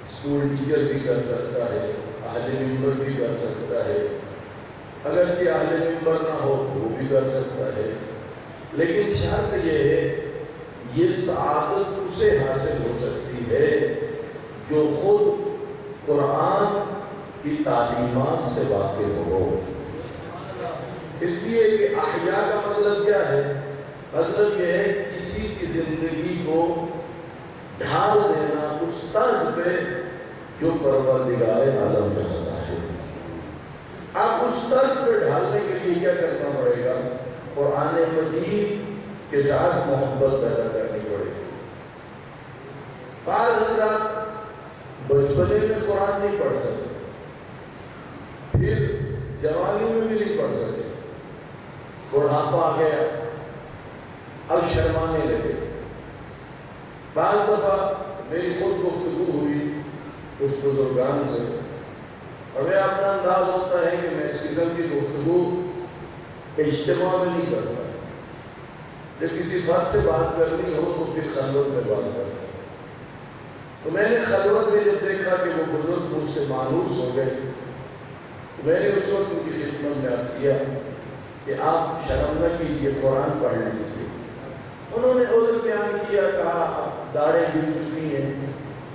School teacher بھی کر سکتا ہے، اہل ممبر بھی کر سکتا ہے، اگرچہ اہل ممبر نہ ہو تو وہ بھی کر سکتا ہے، لیکن شرط یہ ہے یہ سعادت اسے حاصل ہو سکتی ہے جو خود قرآن کی تعلیمات سے واقف ہو۔ اس لیے کہ احیاء کا مطلب کیا ہے؟ مطلب یہ ہے کسی کی زندگی کو ڈھال دینا اس طرز پہ جو پروردگار عالم چاہتا ہے۔ اب اس طرز پہ ڈھالنے کے لیے کیا کرنا پڑے گا؟ قرآن مجید کے ساتھ محبت پیدا کرنی پڑے گی۔ بعض حضرات بچپنے میں قرآن نہیں پڑھ سکتے، پھر جوانی میں بھی نہیں پڑھ سکتے، بڑھاپا آ گیا اب شرمانے لگے۔ بعض دفعہ میری خود گفتگو ہوئی کچھ بزرگان سے، اور میں اپنا انداز ہوتا ہے کہ میں اس قسم کی گفتگو اجتماع میں نہیں کرتا، جب کسی فرد سے بات کرنی ہو تو پھر خلوت میں بات کرتا ہوں۔ تو میں نے خلوت میں جب دیکھا کہ وہ بزرگ مجھ سے مانوس ہو گئے تو میں نے اس وقت ان کی خدمت میں عرض کیا کہ آپ شرم نہ کیجیے، قرآن پڑھ لیجیے۔ انہوں نے عذر بیان کیا، کہا اب داڑھیں گر چکی ہیں،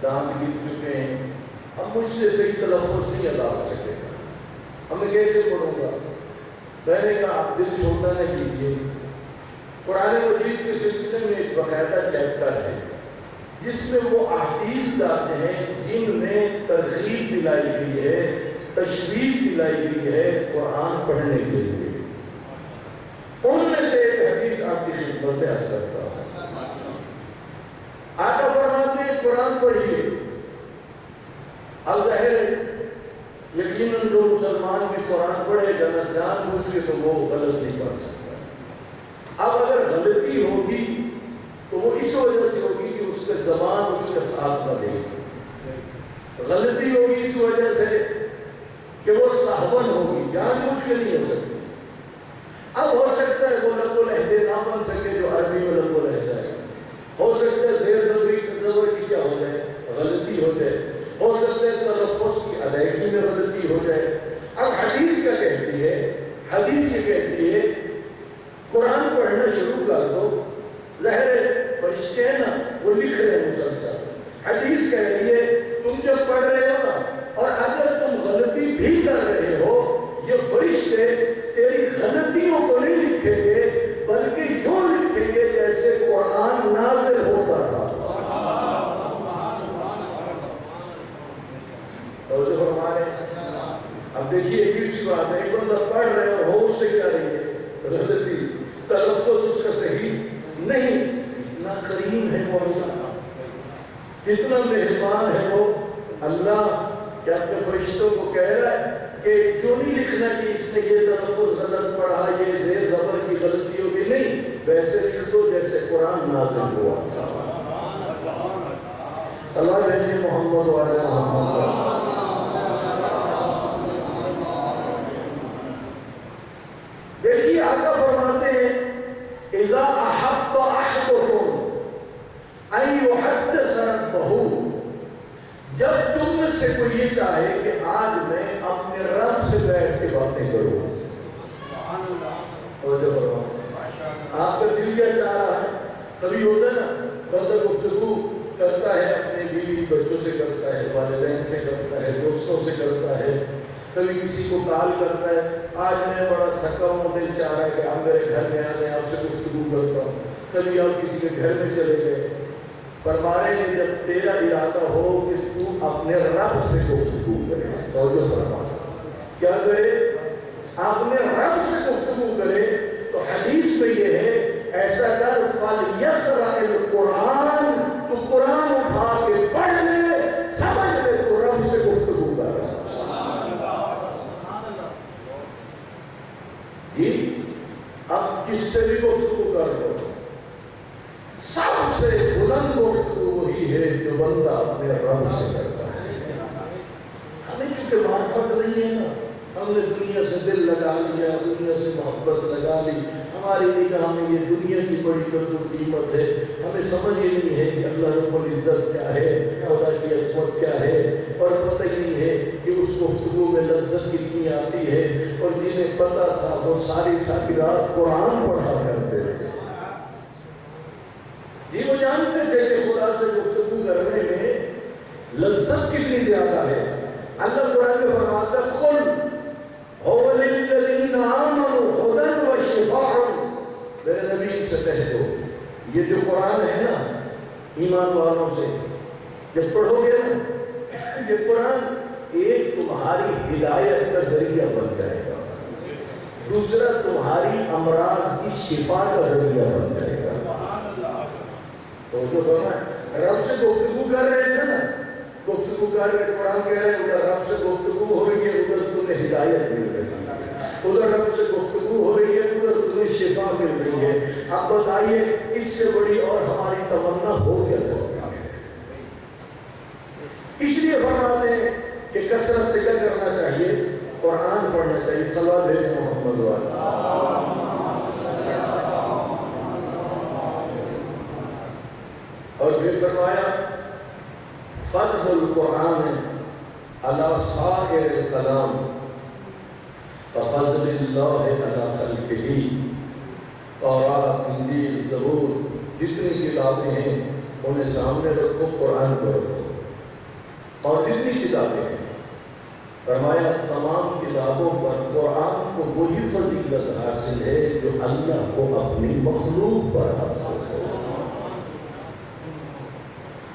دانت گر چکے ہیں، اب مجھ سے صحیح تلفظ نہیں ادا ہو سکے گا، اب میں کیسے پڑھوں گا؟ میں نے کہا آپ دل چھوٹا نہ کیجیے، قرآن مجید کے سلسلے میں ایک باقاعدہ چیپٹر ہے جس میں وہ احادیث لاتے ہیں جن میں ترغیب دلائی گئی ہے، تشویق دلائی گئی ہے قرآن پڑھنے کے لیے۔ ان میں سے ایک حدیث آپ کی خدمت میں عرض کرتا ہوں۔ آقا فرماتے ہیں قرآن پڑھیے۔ اب ظاہر ہے یقیناً جو مسلمان بھی قرآن پڑھے گا نہ جان بوجھ کے تو وہ غلط نہیں پڑھ سکتا۔ اب اگر غلطی ہوگی تو وہ اس وجہ سے ہوگی کہ اس کے زبان اس کے ساتھ نہ دے گی، غلطی ہوگی اس وجہ سے کہ وہ صحبن ہوگی، جان بوجھ کے نہیں ہو سکتی۔ اب ہو سکتا ہے وہ لفظ و لہجے نہ بن سکے جو عربی میں لفظ و لہجہ ہے، ہو سکتا ہے زیر زبر کی کیا ہو جائے، غلطی ہو جائے، ہو سکتا ہے تلفظ کی ادائیگی میں غلطی ہو جائے۔ اب حدیث کیا کہتی ہے؟ حدیث یہ کہتی ہے قرآن پڑھنا شروع کر دو، ظاہر فرشتے ہیں نا وہ لکھ رہے ہیں مسلسل، حدیث کہہ رہی ہے تم جب پڑھ رہے ہو نا اور اگر تم غلطی بھی کر رہے ہو یہ فرشتے تیری غلطیوں کو نہیں لکھیں گے بلکہ یوں لکھیں گے جیسے قرآن نازل ہو کر رہا۔ توجہ فرمائے۔ اب دیکھیے عجیب سی بات ہے، ایک بندہ پڑھ رہے اور ہوش سے کیا رہی ہے غلطی، تلفظ اس کا صحیح نہیں۔ اتنا کریم ہے وہ اللہ، کتنا مہربان ہے وہ اللہ کہ اپنے فرشتوں کو کہہ رہا ہے کہ کیوں نہیں لکھنا کہ اس نے یہ تلفظ غلط پڑھا، یہ زیر زبر کی غلطی ہوگی، نہیں، ویسے لکھ دو جیسے قرآن نازل ہوا۔ اللہ بھیجیے محمد وعلی محمد۔ دیکھیے آقا فرماتے ہیں اذا احب احدکم ان یحدث ربہ، جب تم میں سے کوئی یہ چاہے کہ آج میں اپنے رب سے بیٹھ کے باتیں کروں، آپ کا دل کیا چاہ رہا ہے؟ کبھی ہوتا ہے نا بندہ گفتگو کرتا ہے اپنے بیوی بچوں سے کرتا ہے، والدین سے کرتا ہے، دوستوں سے کرتا ہے، کبھی کسی کو کال کرتا ہے آج میں بڑا تھکا ہوں، دل چاہ رہا ہے کہ آپ میرے گھر میں آ جائیں، آپ سے گفتگو کرتا ہوں، کبھی آپ کسی کے گھر میں چلے گئے۔ فرمائے کہ جب تیرا ارادہ ہو کہ تو اپنے رب سے گفتگو کرے، توجہ فرما، کیا کرے؟ اپنے رب سے گفتگو کرے، تو حدیث میں یہ ہے ایسا کر فَلْيَقْرَأِ الْقُرْآنَ، تو قرآن اٹھا کے پڑھ لے، سمجھ لے تو رب سے گفتگو کر رہا ہے۔ جی اب کس سے بھی گفتگو کر لو، سب سے بلند گفتگو وہی ہے جو بندہ اپنے رب سے کرتا ہے۔ ہمیں چونکہ معرفت نہیں ہے نا، ہم نے دنیا سے دل لگا لیا، دنیا سے محبت لگا لی، ہماری نگاہ میں یہ دنیا کی بڑی قدر و قیمت ہے، ہمیں سمجھ ہی نہیں ہے کہ اللہ رب العزت کیا ہے، خدا کی عصمت کیا ہے، اور پتہ ہی ہے کہ اس گفتگو میں لذت کتنی آتی ہے، اور جنہیں پتہ تھا وہ ساری رات قرآن پڑھا کرتے تھے۔ یہ وہ جانتے تھے کہ خدا سے گفتگو کرنے میں لذت کتنی زیادہ ہے۔ اللہ قرآن میں فرماتا ہے قل هو للذین آمنوا هدی وشفاء، میرے نبی سے کہہ دو یہ جو قرآن ہے نا ایمان والوں سے جب پڑھو گے نا، یہ قرآن ایک تمہاری ہدایت کا ذریعہ بن جائے گا، دوسرا تمہاری امراض کی شفا کا ذریعہ بن جائے گا۔ تو جو فرمایا رب سے گفتگو کر رہے تھے نا، گفتگو کر رہے قرآن کہہ رہے ادھر رب سے گفتگو ہو رہی ہے، ادھر تمہیں ہدایت مل رہی ہے، ادھر رب سے گفتگو ہو رہی ہے، ادھر تمہیں شفا مل رہی ہے۔ اب بتائیے اس سے بڑی اور ہماری تمنا ہو کیا سکتا ہے؟ اس لیے فرماتے ہیں کہ کثرت سے کیا کرنا چاہیے؟ قرآن پڑھنا چاہیے۔ صلوات بھیجیں محمد والا۔ اور پھر فرمایا فضل القرآن علی سائر الکلام فضل اللہ علی خلقہ۔ تورات، انجیل، زبور جتنی کتابیں ہیں انہیں سامنے رکھو، قرآن کو رکھو، اور جتنی کتابیں ہیں فرمایا تمام کتابوں پر قرآن کو وہی فضیلت حاصل ہے جو اللہ کو اپنی مخلوق پر حاصل ہے۔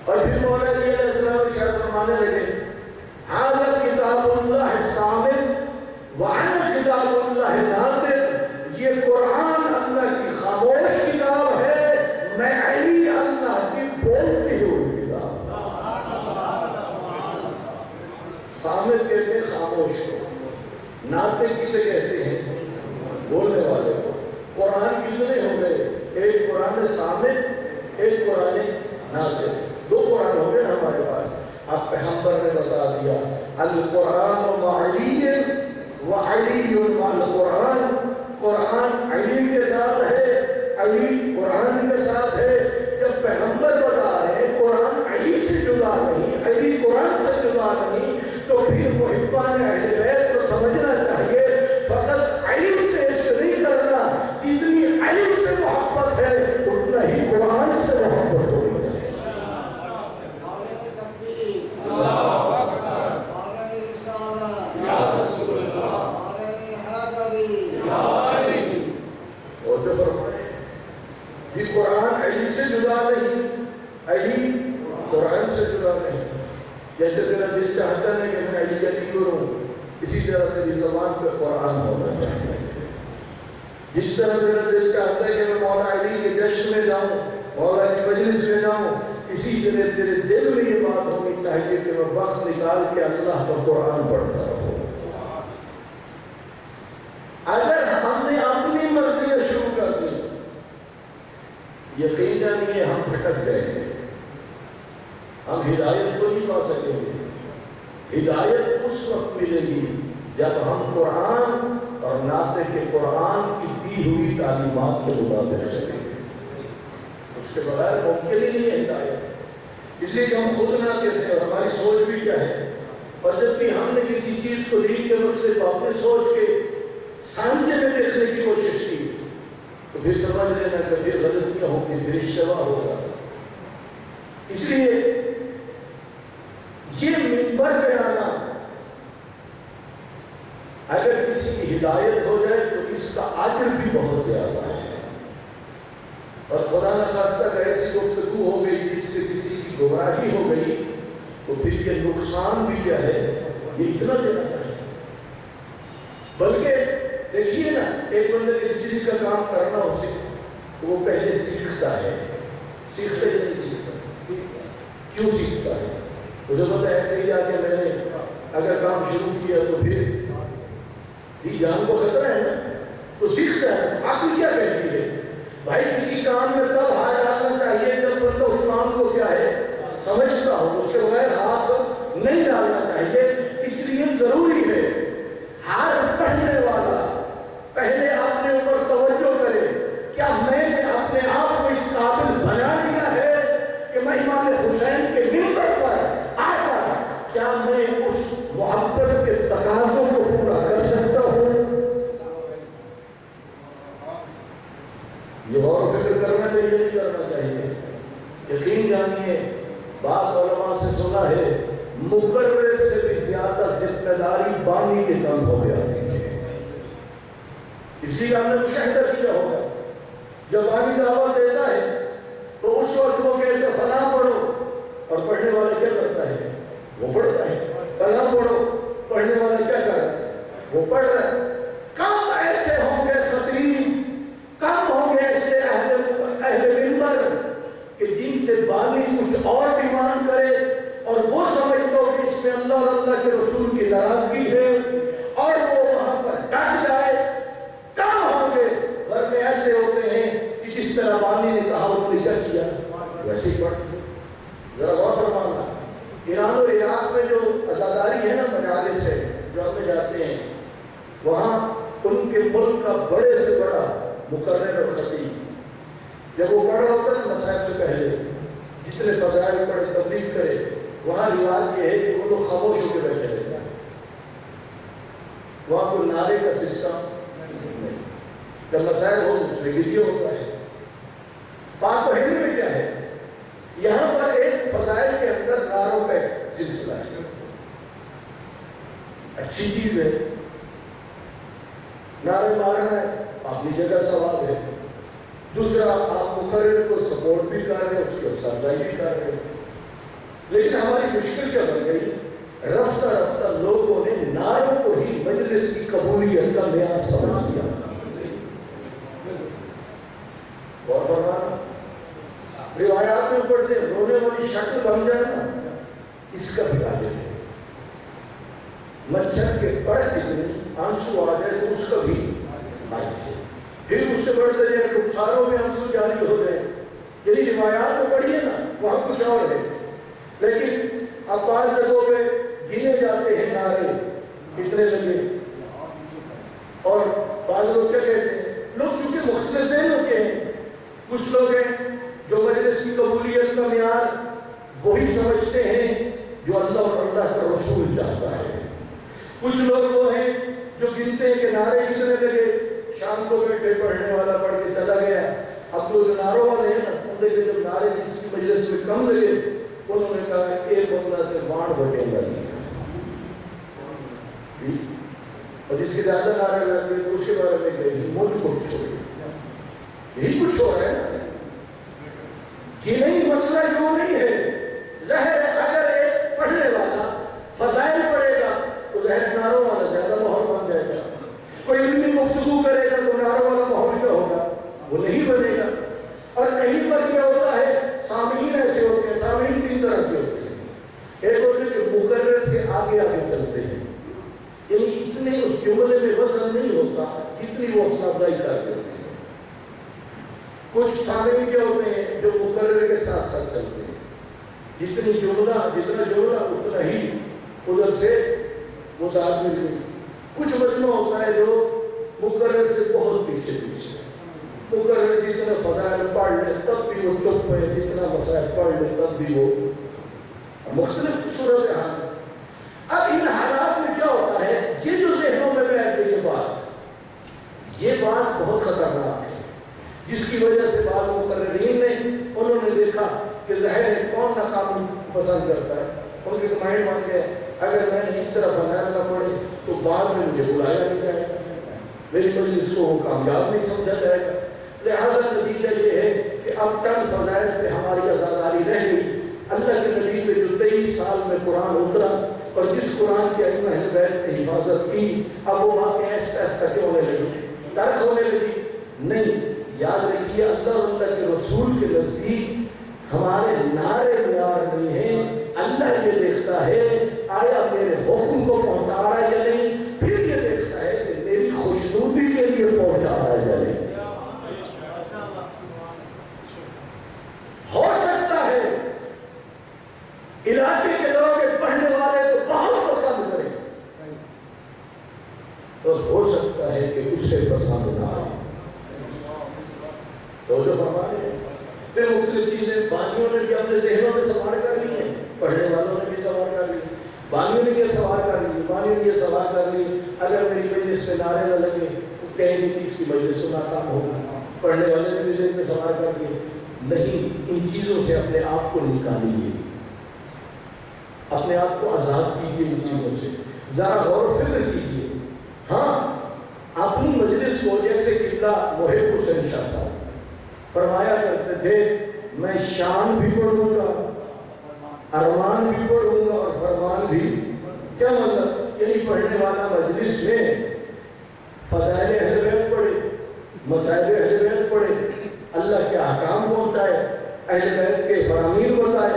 اور پھر مولا علیہ السلام شاید فرمانے لگے ھذا کتاب اللہ صامت وعنا کتاب اللہ ناطق، یہ قرآن اللہ کی خاموش کتاب ہے، میں علی اللہ کی بولتی ہوئی کتاب۔ صامت کہتے ہیں خاموش کو، ناطق کسے کہتے ہیں؟ بولنے والے کو۔ قرآن کتنے ہو گئے؟ ایک قرآن صامت، ایک قرآن ناطق، دو قرآن ہو گئے ہمارے پاس۔ اب پیغمبر نے بتا دیا القرآن معلی وعلی مع القرآن، قرآن علی کے ساتھ ہے، علی قرآن کے ساتھ ہے۔ جب پیغمبر بتا رہے ہیں قرآن علی سے جدا نہیں، علی قرآن سے جدا نہیں، تو پھر محبان اہل بیت کو سمجھنا چاہیے فقط علی سے عشق نہیں کرنا، جتنی علی سے محبت ہے اتنا ہی قرآن سے محبت ہونی چاہیے۔ یہ قرآن علی سے جدا نہیں، علی قرآن سے جدا نہیں۔ جیسے میرا دل چاہتا ہے کہ میں علی علی کروں، اسی طرح میری زبان پہ قرآن ہونا چاہتا ہے۔ جس طرح میرا دل چاہتا ہے کہ میں مولا علی کے جشن میں جاؤں، مولا کی مجلس میں جاؤں، اسی طرح میرے دل میں یہ بات ہونی چاہیے کہ میں وقت نکال کے اللہ کا قرآن پڑھتا رہوں۔ اگر ہم نے اپنی مرضی شروع کر دی یقین جانیے ہم بھٹک گئے ہیں، ہم ہدایت کو نہیں پا سکیں گے۔ ہدایت اس وقت ملے گی جب ہم قرآن اور ناطق کے قرآن کی دی ہوئی تعلیمات کے مطابق چلیں گے، اس کے بغیر ممکن ہی نہیں ہے ہدایت۔ اس لیے کہ ہم خود نہ کیسے، اور ہماری سوچ بھی کیا ہے، اور جب بھی ہم نے کسی چیز کو دین کے مسئلے کو اپنے سوچ کے سانچے میں دیکھنے کی کوشش کی تو پھر سمجھ لینا کہ پھر غلطیاں ہوں گی، پھر اشتباہ ہوگا۔ اس لیے یہ منبر پہ آنا، اگر کسی کی ہدایت ہو جائے تو اس کا اجر بھی بہت زیادہ ہے، اور خدا نہ خاصہ اگر ایسی گفتگو ہو گئی جس سے کسی کی گمراہی ہو گئی تو پھر یہ نقصان بھی کیا ہے، یہ اتنا دینا ہے۔ بلکہ دیکھیے نا، ایک بندے کے بجلی کا کام کرنا اسے وہ پہلے سیکھتا ہے، سیکھتے ہی نہیں سیکھتا، کیوں سیکھتا ہے؟ مجھے پتا ایسے ہی آ کے میں نے اگر کام شروع کیا تو پھر یہ جان کو خطرہ ہے نا، تو سیکھتا ہے۔ عقل کیا کہتی ہے بھائی کسی کام میں تب ہاتھ ڈالنا چاہیے جب بندہ اس کام کو کیا ہے سمجھتا ہو، اس کے بغیر ہاتھ نہیں ڈالنا چاہیے۔ اس لیے ضروری ہے ہر پڑھنے والا پہلے اپنے اوپر توجہ کرے، کیا میں نے اپنے آپ کو اس قابل بنا لیا ہے کہ میں امام حسین کے منبر پر آ کر جانیے بعض علماء سے سنا ہے مقرر سے بھی زیادہ ذمہ داری بانی کے کندھوں پہ آتی ہے. اس لیے آپ نے مشاہدہ کیا ہوگا جب بانی دعوت دیتا ہے تو اس وقت وہ کہتے ہیں فلاں پڑھو اور پڑھنے والا کیا کرتا ہے وہ پڑھتا ہے. فلاں پڑھو پڑھنے والا کیا کر رہا ہے وہ پڑھ رہا ہے. کم ایسے ہوں گے خطیب کم ہوں گے ایسے اہل منبر کہ جن سے بانی کچھ اور ڈیمانڈ کرے اور وہ سمجھتا ہو کہ اس میں اللہ اور اللہ کے رسول کی ناراضگی ہے اور وہ وہاں پر ڈٹ جائے. کم ہوں گے گھر میں ایسے ہوتے ہیں کہ جس طرح بانی نے کہا وہ نے کیا کیا ویسے ہی پڑھتے. ذرا غور فرمانا ایران و عراق میں جو عزاداری ہے نا مجالس سے جو ہم جاتے ہیں وہاں ان کے ملک کا بڑے سے بڑا مقرر اور خطیب جب وہ پڑھ رہا ہوتا ہے مسائل سے پہلے جتنے فضائل پڑھے تبلیغ کرے وہاں رواج یہ ہے کہ وہ لوگ خاموش ہو کے بیٹھے رہتے ہیں. وہاں کوئی نعرے کا سسٹم نہیں. جب مسائل ہو اس میں ویڈیو ہوتا ہے. پاک و ہند میں کیا ہے یہاں پر ایک فضائل کے اندر نعروں کا سلسلہ ہے. اچھی چیز ہے نعرے مارنا ہے اپنی جگہ ثواب ہے. دوسرا آپ مقرر کو سپورٹ بھی کر رہے ہیں اس کی افسردائی بھی کر رہے ہیں. لیکن ہماری مشکل کیا بن گئی رفتہ رفتہ لوگوں نے نعروں کو ہی مجلس کی قبولیت کا معیار سمجھ لیا. اور فرمانا روایات میں پڑھتے ہیں رونے والی شکل بن جائے نا اس کا بھی علاج ہے. مچھر کے پڑ کتنے آنسو آ جائے تو اس کا بھی علاج ہے. پھر اس سے بڑھتے جائے رخساروں میں آنسو جاری ہو جائے. یعنی روایات میں پڑھیے نا وہاں کچھ اور ہے لیکن اب بعض جگہوں پہ گنے جاتے ہیں نعرے کتنے لگے. اور بعض لوگ کیا کہتے ہیں لوگ چونکہ مختلف ذہنوں کے ہیں. کچھ لوگ ہیں جو مجلس کی قبولیت کا معیار وہی سمجھتے ہیں جو اللہ اور اللہ کا رسول چاہتا ہے. کچھ لوگ وہ ہیں جو گنتے ہیں کہ نعرے کتنے لگے شام کو بیٹھے پڑھنے والا پڑھ کے چلا گیا. اب تو جو نعروں والے ہیں نا انہوں نے جب نعرے کسی کی مجلس میں کم لگے انہوں نے کہا ایک بندہ سے وانڈ بٹے گا اور جس کے زیادہ نعرے لگے تو اس کے بارے میں کہیں ملک کو چھوڑے. یہی کچھ ہو رہا ہے نا. یہ نہیں مسئلہ جو نہیں ہے ظاہر ہے اگر ایک پڑھنے والا فضائل پڑھے گا تو ظاہر نعروں والا زیادہ ماحول بن جائے گا. کوئی علمی گفتگو کرے گا تو نعروں والا ماحول کیا ہوگا وہ نہیں بنے گا. اور کہیں پر کیا ہوتا ہے سامعین ایسے ہوتے ہیں. سامعین تین طرح کے ہوتے ہیں. ایک ہوتے ہیں جو مقرر سے آگے آگے چلتے ہیں یعنی اتنے اس جملے میں وزن نہیں ہوتا جتنی وہ حوصلہ افزائی کرتے ہوتے ہیں. کچھ سامعین کیا ہوتے ہیں جو مقرر کے ساتھ ساتھ چلتے ہیں. جتنا جملہ اتنا ہی ادھر سے وہ داد میں بھی. کچھ مجمع ہوتا ہے جو مقرر سے بہت پیچھے پیچھے. مقرر جتنا فضائل پڑھ لے تب بھی وہ چپ ہے جتنا مسائل پڑھ لے تب بھی وہ مختلف صورت حال. اب ان حالات میں کیا ہوتا ہے یہ جو ذہنوں میں بیٹھ گئی یہ بات بہت خطرناک ہے جس کی وجہ سے بعض مقررین نے انہوں نے دیکھا کہ ظاہر ہے کون ناکام پسند کرتا ہے. ان کے مائنڈ بن گئے اگر میں نے اس طرح فضائل نہ پڑھے تو بعد میں مجھے بلایا نہیں جائے گا میری مجلس کو وہ کامیاب نہیں سمجھا جائے گا. لہذا نتیجہ یہ ہے کہ اب چند فضائل پہ ہماری عزاداری رہ گئی. اللہ کے نبی پہ جو 23 سال میں قرآن اترا اور جس قرآن کے ائمہ اہل بیت نے حفاظت کی اب وہ وہاں کے ایسا کیوں ہونے لگی درس ہونے لگی. نہیں یاد رکھیے اللہ اور اللہ کے رسول کے نزدیک ہمارے نعرے معیار نہیں ہیں. اللہ یہ دیکھتا ہے آیا میرے حکم کو پہنچا رہا ہے یا نہیں. پھر یہ دیکھتا ہے کہ میری خوشنودی کے لیے پہنچا رہا ہے یا نہیں. ہو سکتا ہے علاقے کے لوگ پڑھنے والے تو بہت پسند کریں اور ہو سکتا ہے کہ اس سے پسند نہ آئے. تو جو فرمائے پھر مختلف چیزیں بانیوں نے بھی اپنے ذہنوں میں سوار کر لی ہیں. پڑھنے والوں نے بھی سوار کر لی. بانیوں نے یہ سوار کر لی. بانیوں نے یہ سوار کر لی اگر میری مجلس میں نعرے نہ لگے تو کہیں گے کہ اس کی مجلس سناتا ہو. پڑھنے والے نے بھی ذہن میں سوار کر لی نہیں، ان چیزوں سے اپنے آپ کو نکالیے، اپنے آپ کو آزاد کیجیے ان چیزوں سے، ذرا غور و فکر کیجیے۔ ہاں، اپنی مجلس کو جیسے قبلہ محب حسین شاہ صاحب فرمایا کرتے تھے، میں شان بھی پڑھوں گا، ارمان بھی پڑھوں گا اور فرمان بھی۔ کیا مطلب؟ یعنی پڑھنے والا مجلس میں فضائل اہل بیت پڑھے، مصائب اہل بیت پڑھے، اللہ کے احکام پہنچائے، اہل بیت کے فرامین بتائے،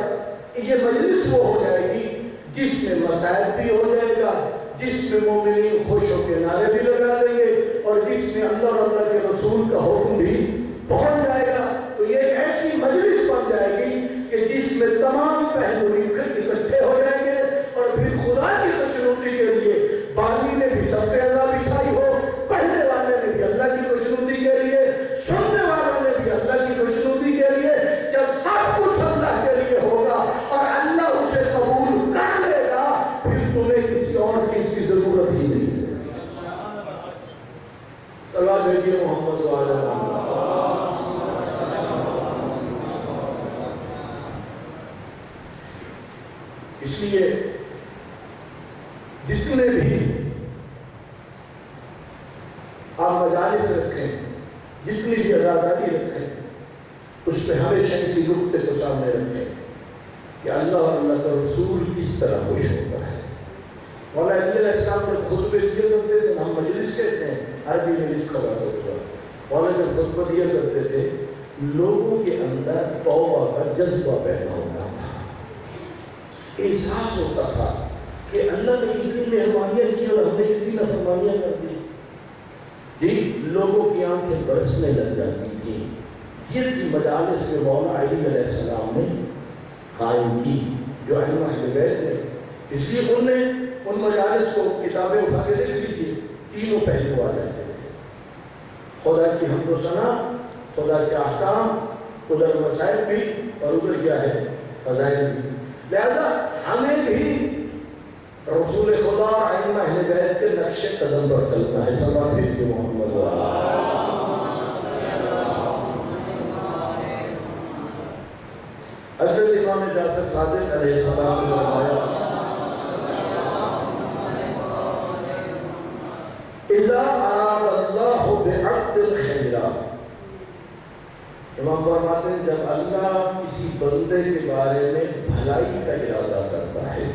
یہ مجلس وہ ہو جائے گی جس میں مصائب بھی ہو جائے گا، جس میں مومنین خوش ہو کے نعرے بھی لگا دیں گے، اور جس میں اللہ اور اللہ کے رسول کا حکم بھی پہنچ جائے گا۔ تو یہ ایک ایسی مجلس بن جائے گی کہ جس میں تمام پہلو اکٹھے ہو جائیں گے، اور پھر خدا کی خوشنودی کے لیے بانی نے بھی سب پہ اللہ بچھائی ہو، پڑھنے والے نے بھی اللہ کی خوشنودی کے لیے، سننے والوں نے بھی اللہ کی خوشنودی کے لیے، جب سب کچھ اللہ کے لیے ہوگا اور اللہ اسے قبول کر لے گا، پھر تمہیں کسی اور چیز کی ضرورت ہی نہیں ہے۔ صلوات بھیجیے محمد وعلی محمد۔ اس لیے جتنے بھی آپ مجالس رکھیں، جتنی بھی عزاداری رکھیں، اس پہ ہمیشہ اسی نقطے کو سامنے رکھیں کہ اللہ اور اللہ کا رسول کس طرح خوش ہوتا ہے۔ مولانا علیہ السلام جب خطبے دیا کرتے تھے، ہم مجلس کہتے ہیں، عربی میں لکھا ہوا ہوگا، مولانا جب خطبہ دیا کرتے تھے، لوگوں کے اندر توبہ کا جذبہ پیدا ہوتا تھا، احساس ہوتا تھا کہ اللہ نے کتنی مہربانیاں کی اور ہم نے کتنی نافرمانیاں کر دی، جی لوگوں کی آنکھیں برسنے لگ جاتی تھی۔ یہ تھی مجالس سے مولانا علی علیہ السلام نے قائم کی، جو ائمہ اہل بیت نے، اس لیے انہوں نے ان مجالس کو کتابیں اٹھا کے لکھ لیجیے، تینوں پہلو آ جاتے تھے، خدا کی حمد و ثنا، خدا کے احکام، ادھر مسائل بھی اور ادھر کیا ہے فضائل بھی۔ لہذا ہمیں بھی رسول خدا اور ائمہ اہل بیت کے نقش قدم پر چلنا ہے۔ صلوات بھیجیے محمد حضرت امام جعفر صادق علیہ السلام نے فرمایا، اذا اراد اللہ بعبد الخیرہ، امام فرماتے ہیں جب اللہ کسی بندے کے بارے میں بھلائی کا ارادہ کرتا ہے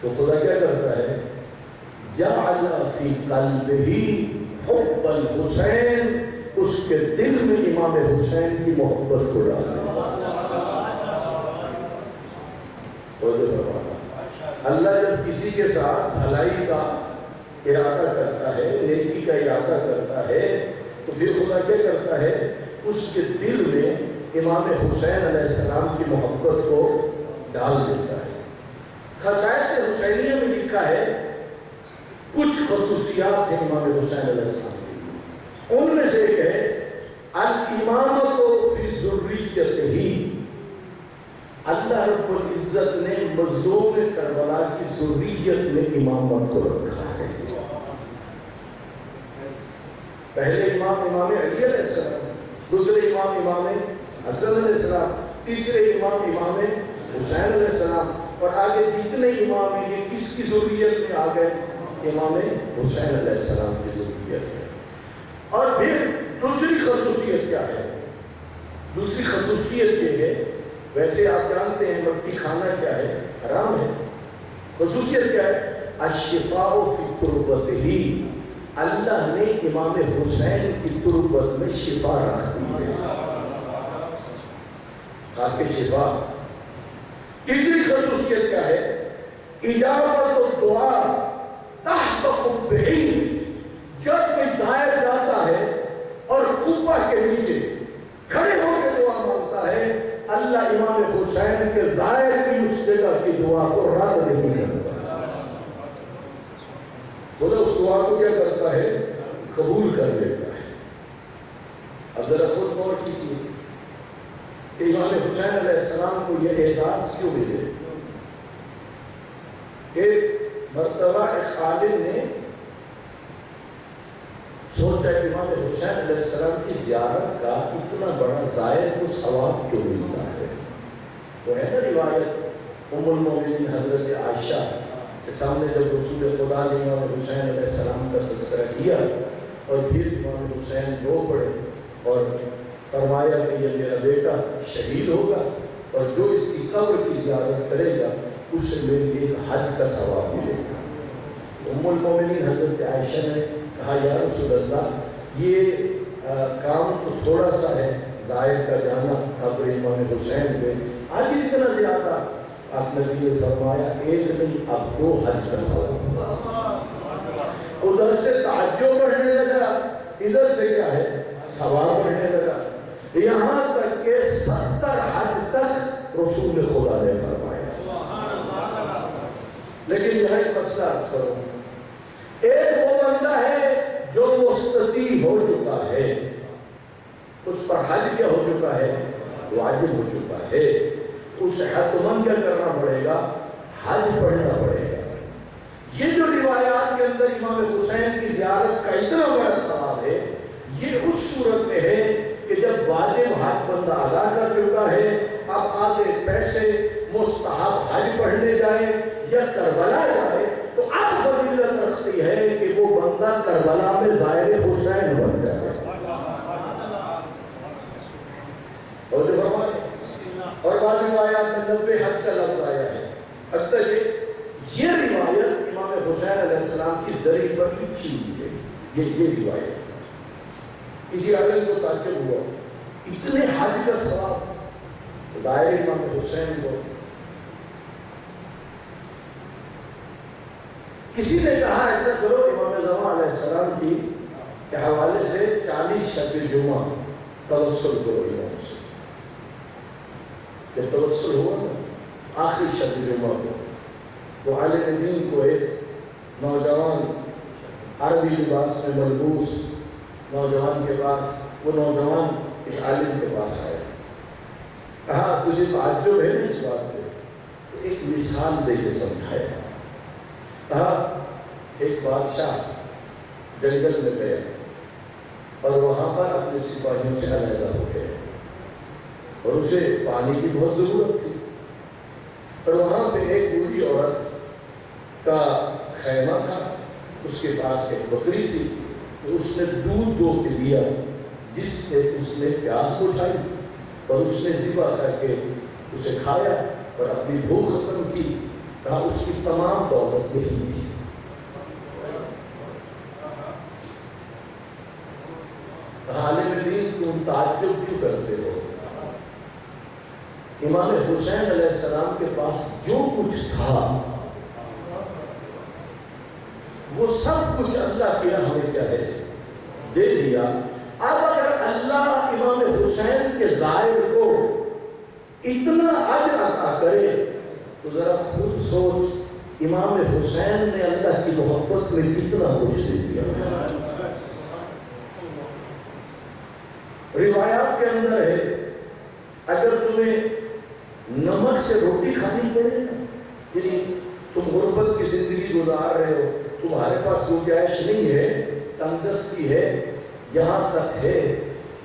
تو خدا کیا کرتا ہے؟ جعل فی قلبہ حب الحسین، اس کے دل میں امام حسین کی محبت کو ڈال دیتا ہے۔ اللہ جب کسی کے ساتھ بھلائی کا ارادہ کرتا ہے، نیکی کا ارادہ کرتا ہے، تو پھر خدا کیا کرتا ہے؟ اس کے دل میں امام حسین علیہ السلام کی محبت کو ڈال دیتا ہے۔ خصائص حسینیہ میں لکھا ہے کچھ خصوصیات ہیں امام حسین علیہ السلام کی، ان میں سے ایک ہے الامامۃ فی ذریتہ، اللہ رب العزت نے مظلوم کربلا کی ذریت میں امامت کو رکھا ہے۔ پہلے امام علی علیہ السلام، دوسرے امام حسن علیہ السلام، تیسرے امام حسین علیہ السلام، اور آگے جتنے امام ہیں یہ کس کی ذریت میں آ گئے؟ امام حسین علیہ السلام کی ذریت میں۔ اور پھر دوسری خصوصیت کیا ہے؟ دوسری خصوصیت یہ ہے، ویسے آپ جانتے ہیں مٹی کھانا کیا ہے؟ حرام ہے۔ خصوصیت کیا ہے؟ الشفاء فی تربتہ، اللہ نے امام حسین کی تربت میں شفا رکھ دی ہے، خاک شفا۔ تیسری خصوصیت کیا ہے؟ اجابت الدعاء تحت قبہ، جب کوئی زائر جاتا ہے اور قبہ کے نیچے کھڑے ہو کے دعا مانگتا ہے، اللہ امام حسین کے زائر کی اس جگہ کی دعا کو رد نہیں کرتا، خدا اس دعا کو کیا کرتا ہے؟ قبول کر لیتا ہے۔ اب ذرا خود غور کیجیے کہ امام حسین علیہ السلام کو یہ اعزاز کیوں ملے؟ ایک مرتبہ ایک خادم نے سوچا کہ امام حسین علیہ السلام کی زیارت کا اتنا بڑا زائد کو ثواب کیوں ملتا ہے؟ وہ ہے نا روایت ام المومنین حضرت عائشہ کے سامنے جب رسول خدا نے امام حسین علیہ السلام کا تذکرہ کیا اور پھر امام حسین رو پڑے اور فرمایا کہ یہ میرا بیٹا شہید ہوگا اور جو اس کی قبر کی زیارت کرے گا اس سے میری ایک حج کا ثواب ملے گا۔ ام المومنین حضرت عائشہ نے کہا یا رسول اللہ یہ کام تو تھوڑا سا ہے، زائد کا جانا قبر امام حسین پہ آج اتنا زیادہ، آپ نے بھی فرمایا ایک نہیں اب 2 حج کا ثواب۔ ادھر سے تعجب بڑھنے لگا، ادھر سے کیا ہے ثواب بڑھنے لگا، یہاں تک کہ 70 حج تک رسول خدا نے فرمایا۔ لیکن یہاں ایک مسئلہ آپ کرو، ایک وہ بندہ ہے جو مستطیع ہو چکا ہے، اس پر حج کیا ہو چکا ہے، واجب ہو چکا ہے، اسے حتماً کیا کرنا پڑے گا، حج پڑھنا پڑے گا۔ یہ جو روایات کے اندر امام حسین کی زیارت کا اتنا بڑا ثواب ہے، یہ اس صورت میں ہے کہ جب واجب حج بندہ ادا کر چکا ہے، اب آگے پیسے مستحب حج پڑھنے جائے یا کربلا جائے تو اب فضیلت رکھتی ہے کہ وہ بندہ کربلا میں زائر حسین بن جائے۔ اور بعض روایات میں 90 حج کا لفظ آیا ہے، حتیٰ کہ یہ روایت امام حسین علیہ السلام کی ذریعے پر لکھی ہوئی ہے، یہ روایت۔ اسی عالم کو تعجب ہوا، اتنے حج کا ثواب ظاہر امام حسین کو۔ کسی نے کہا ایسا کرو امام زمان علیہ السلام کی کے حوالے سے 40 شب جمعہ توسل کرو امام سے۔ جب توسل ہوا نا آخری شب جمعہ کو تو عالم دین کو ایک نوجوان عربی لباس میں ملبوس نوجوان کے پاس، وہ نوجوان اس عالم کے پاس آیا، کہا تجھے تعجب ہے نا اس بات پہ؟ تو ایک مثال دے کے سمجھایا، کہا ایک بادشاہ جنگل میں گیا اور وہاں پر اپنے سپاہیوں سے علیحدہ ہو گئے اور اسے پانی کی بہت ضرورت تھی، اور وہاں پہ ایک بوڑھی عورت کا خیمہ تھا، اس کے پاس ایک بکری تھی، تو اس نے دودھ دو کے دیا جس سے اس نے پیاس اٹھائی اور اس نے ذبح کر کے اسے کھایا اور اپنی بھوک ختم کی۔ کہا اس کی تمام دولت یہی تھی۔ عالم دین تم تعجب کیوں کرتے ہو؟ امام حسین علیہ السلام کے پاس جو کچھ تھا وہ سب کچھ اللہ کی راہ میں کیا ہے دے دیا۔ اب اگر اللہ امام حسین کے زائر کو اتنا اجر عطا کرے تو ذرا خود سوچ امام حسین نے اللہ کی محبت میں کتنا کچھ دے دیا۔ روایات کے اندر ہے اگر تمہیں نمک سے روٹی کھانی پڑے نا، یعنی تم غربت کی زندگی گزار رہے ہو، تمہارے پاس گنجائش نہیں ہے، تنگدستی ہے، یہاں تک ہے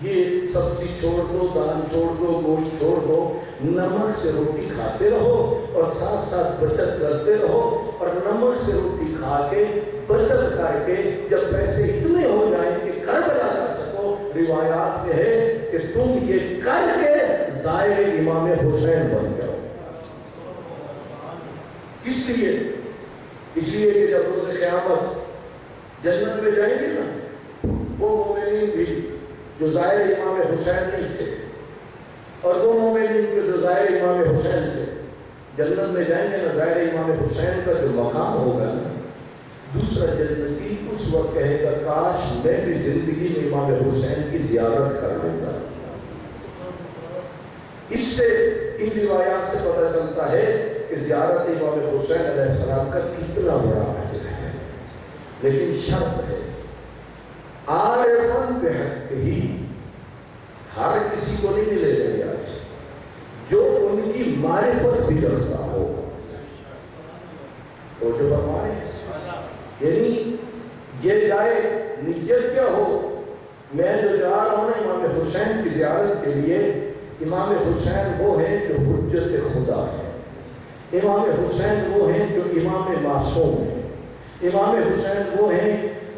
یہ سبزی چھوڑ دو، دال چھوڑ دو، گوشت چھوڑ دو، نمک سے روٹی کھاتے رہو اور ساتھ ساتھ بچت کرتے رہو، اور نمک سے روٹی کھا کے بچت کر کے جب پیسے اتنے ہو جائیں کہ کربلا کر سکو، روایات میں ہے کہ تم یہ کر کے زائر امام حسین بن جاؤ۔ اس لیے کہ جب روز قیامت جنت میں جائیں گے نا، وہ مومنین بھی جو زائر امام حسین نہیں تھے اور وہ مومنین جو زائر امام حسین تھے، جنت میں جائیں گے نا، زائر امام حسین کا جو مقام ہوگا نا، دوسرا جنتی اس وقت کہے گا کاش میں بھی زندگی میں امام حسین کی زیارت کر لیتا۔ اس سے ان روایات سے پتہ چلتا ہے کہ زیارت امام حسین علیہ السلام کا کتنا بڑا اجر ہے، لیکن شرط ہے عارفاً بحق ہی، ہر کسی کو نہیں ملے گا آج جو ان کی معرفت بھی رکھتا ہو، تو جو فرمائے یعنی یہ جائے نیت کیا ہو، میں جو جا رہا ہوں نا امام حسین کی زیارت کے لیے، امام حسین وہ ہیں جو حجت خدا ہے، امام حسین وہ ہیں جو امام معصوم ہیں، امام حسین وہ ہیں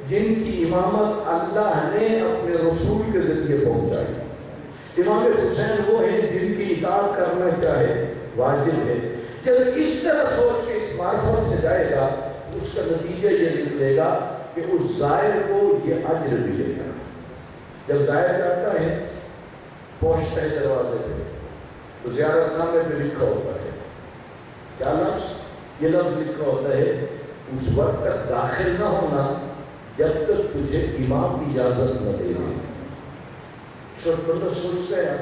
جن کی امامت اللہ نے اپنے رسول کے ذریعے پہنچائی، امام حسین وہ ہیں جن کی اطاعت کرنا چاہے واجب ہے۔ جب اس طرح سوچ کے اس معرفت سے جائے گا، اس کا نتیجہ یہ نکلے گا کہ اس زائر کو یہ اجر ملے گا۔ جب زائر جاتا ہے، پہنچتا ہے دروازے پہ، تو زیارت نامے پہ لکھا ہوتا ہے کیا لفظ؟ یہ لفظ لکھا ہوتا ہے اس وقت تک داخل نہ ہونا جب تک تجھے امام اجازت نہ دے گا۔ سب بندہ سوچتا ہے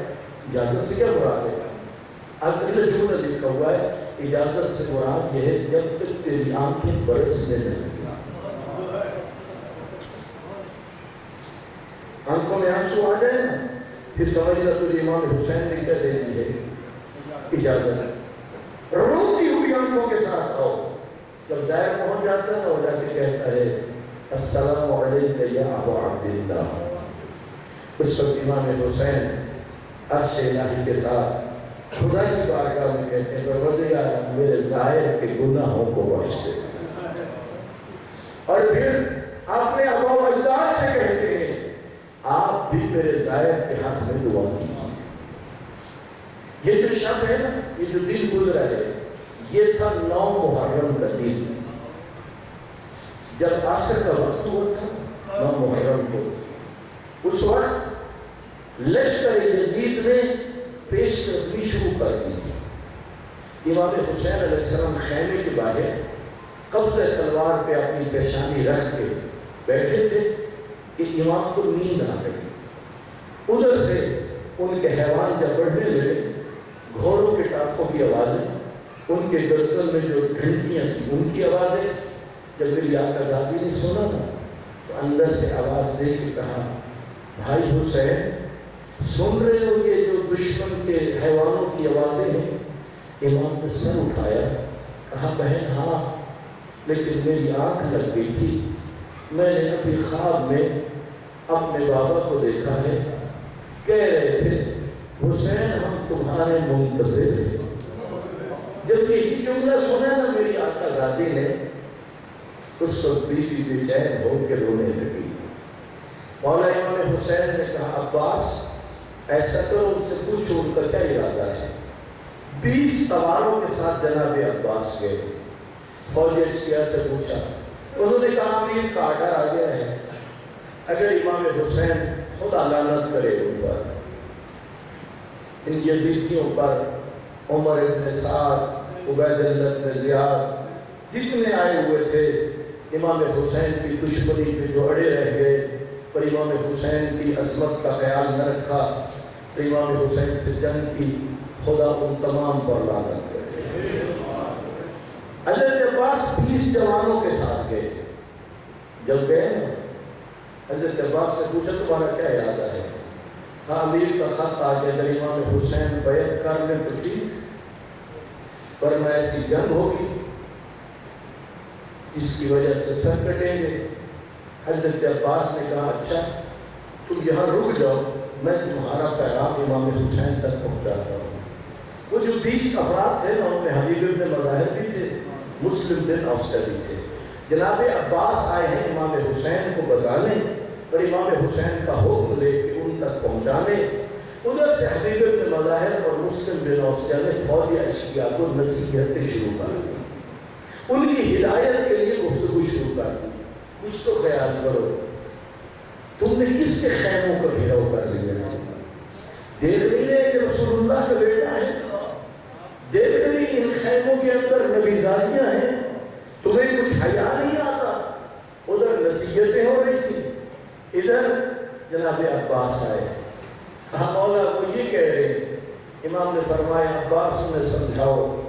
اجازت سے کیا مراد ہے؟ اگلے جملہ لکھا ہوا ہے اجازت سے مراد یہ ہے جب تک تیری آنکھیں برسنے نہیں، آنکھوں میں آنسو آ جائے نا، پھر سمجھنا تجھے امام حسین نے کیا دے دی ہے؟ اجازت۔ روتی ہوئی آنکھوں کے ساتھ آؤ۔ جب ظاہر پہنچ جاتا ہے وہ جا کے کہتا ہے السلام علیکم یا ابا عبداللہ۔ اس وقت امام حسین عرش الہی کے ساتھ خدا کی بارگاہ میں کہتے ہیں پروردگار میرے ظاہر کے گناہوں کو بخش دے، اور پھر اپنے ابا و اجداد سے کہتے ہیں آپ بھی میرے ظاہر کے حق میں دعا کیجیے۔ یہ جو شب ہے نا، یہ جو دن گزرا ہے، یہ تھا 9 محرم کا دن، جب عصر کا وقت ہوا تھا 9 محرم کو۔ اس وقت لشکر یزید نے پیش قدمی شروع کر دی تھی۔ امام حسین علیہ السلام خیمے کے باہر قبضہ تلوار پہ اپنی پیشانی رکھ کے بیٹھے تھے کہ امام کو نیند آ گئی۔ ادھر سے ان کے حیوان جب بڑھنے لگے، گھوڑوں کے ٹاپوں کی آوازیں، ان کے گردن میں جو گھنٹیاں تھیں ان کی آوازیں، جب میری آقا زادی نے سنا نا تو اندر سے آواز دے کے کہا بھائی حسین سن رہے ہو یہ جو دشمن کے حیوانوں کی آوازیں ہیں؟ امام نے سر اٹھایا، کہا بہن ہاں، لیکن میری آنکھ لگ گئی تھی، میں نے اپنی خواب میں اپنے بابا کو دیکھا ہے، کہہ رہے تھے حسین ہم تمہارے منتظر ہیں۔ جب یہی جملہ سنا نا میری آقا زادی نے، اس وقت بیوی بے چین ہو کے رونے لگی۔ مولا امام حسین نے کہا عباس ایسا کرو ان سے پوچھو ان کا کیا ارادہ ہے۔ 20 سواروں کے ساتھ جناب عباس گئے، فوج اشکیا سے پوچھا، انہوں نے کہا امیر کا آرڈر آ گیا ہے، اگر امام حسین خدا لعنت کرے ان پر، ان یزیدیوں پر، عمر ابن سعد، عبید اللہ بن زیاد جتنے آئے ہوئے تھے، امام حسین کی دشمنی پہ جو اڑے رہ گئے اور امام حسین کی عظمت کا خیال نہ رکھا، تو امام حسین سے جنگ کی، خدا ان تمام پر لعنت کرے۔ حضرت عباس 20 جوانوں کے ساتھ گئے، جب گئے نا حضرت عباس سے پوچھا تمہارا کیا ارادہ ہے؟ ہاں امیر کا خط آ گیا، اگر امام حسین بیعت کر لیں تو ٹھیک، پر میں ایسی جنگ ہوگی جس کی وجہ سے سر کٹیں گے۔ حضرت عباس نے کہا اچھا تم یہاں رک جاؤ، میں تمہارا پیغام امام حسین تک پہنچاتا ہوں۔ وہ جو 20 افراد تھے نا ان میں حبیب ابن مظاہر بھی تھے، مسلم بن افسر بھی تھے۔ جناب عباس آئے ہیں امام حسین کو بتانے اور امام حسین کا حکم لے کے ان تک پہنچانے۔ ادھر سے حبیب ابن مظاہر اور مسلم بن افسر نے فوج اشکیا کو نصیحتیں شروع کر دی، ان کی ہدایت کے لیے گفتگو شروع کر دی۔ کچھ تو خیال کرو، تم نے کس کے خیموں کا گھیراؤ کر لیا؟ دیکھ رہی ہے کہ رسول اللہ کا بیٹا ہے، دیکھ رہی ان خیموں کے اندر نبی زادیاں ہیں، تمہیں کچھ حیا نہیں آتا؟ ادھر نصیحتیں ہو رہی تھی، ادھر جناب عباس آئے، کہا مولا وہ یہ کہہ رہے ہیں۔ امام نے فرمایا عباس نے سمجھاؤ